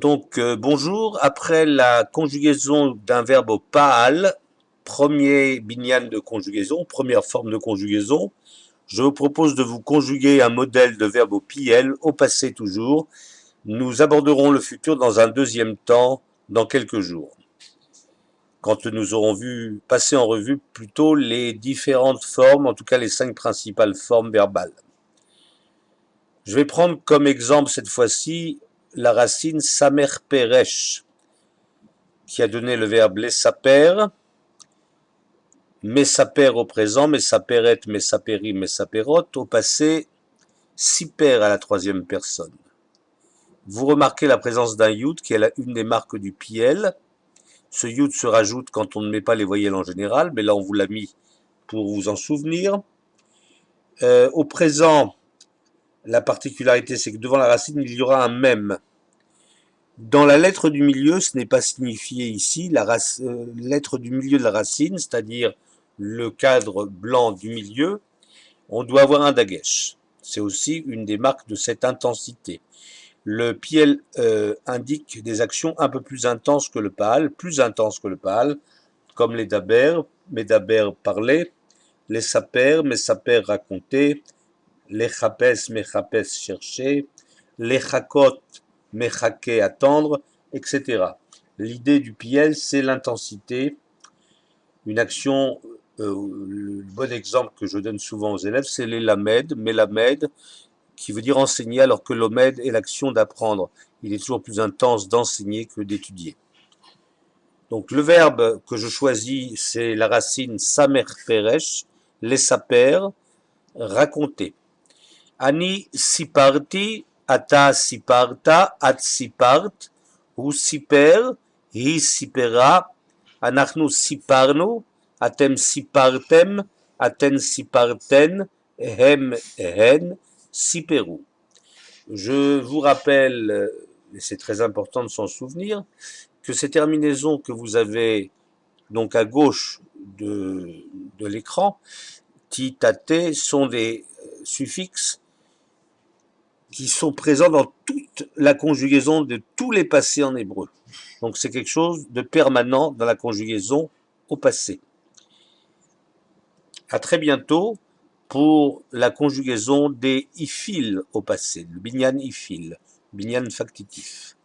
Bonjour. Après la conjugaison d'un verbe au paal, premier binyan de conjugaison, première forme de conjugaison, je vous propose de vous conjuguer un modèle de verbe au piel, au passé toujours. Nous aborderons le futur dans un deuxième temps, dans quelques jours, quand nous aurons vu passer en revue plutôt les différentes formes, en tout cas les 5 principales formes verbales. Je vais prendre comme exemple cette fois-ci la racine samer peresh, qui a donné le verbe lesaper, mesaper au présent, mesaperet, mesaperi, mesaperot, au passé, siper à la troisième personne. Vous remarquez la présence d'un yud qui est une des marques du piel. Ce yud se rajoute quand on ne met pas les voyelles en général, mais là on vous l'a mis pour vous en souvenir. Au présent, la particularité c'est que devant la racine il y aura un mem. Dans la lettre du milieu, ce n'est pas signifié ici, la lettre du milieu de la racine, c'est-à-dire le cadre blanc du milieu, on doit avoir un dagesh. C'est aussi une des marques de cette intensité. Le piel indique des actions un peu plus intenses que le paal, comme les daber, medaber parler, les saper, mesaper raconter, les chapes, mechapes chercher, les chakot, mechaké attendre, etc. L'idée du piel, c'est l'intensité. Une action, le bon exemple que je donne souvent aux élèves, c'est l'élamed, mélamed, qui veut dire enseigner, alors que l'omed est l'action d'apprendre. Il est toujours plus intense d'enseigner que d'étudier. Donc le verbe que je choisis, c'est la racine samer peresh, les saper, raconter. Ani siparti, ata siparta, at sipart, hu siper, hi sipera, אנחנו סיפרנו, אתם סיפרתם, אתן סיפרתן, הן סיפרו. Je vous rappelle, et c'est très important de s'en souvenir, que ces terminaisons que vous avez donc à gauche de l'écran, ti, tate, sont des suffixes qui sont présents dans toute la conjugaison de tous les passés en hébreu. Donc c'est quelque chose de permanent dans la conjugaison au passé. À très bientôt pour la conjugaison des ifil au passé, le binyan ifil, binyan factitif.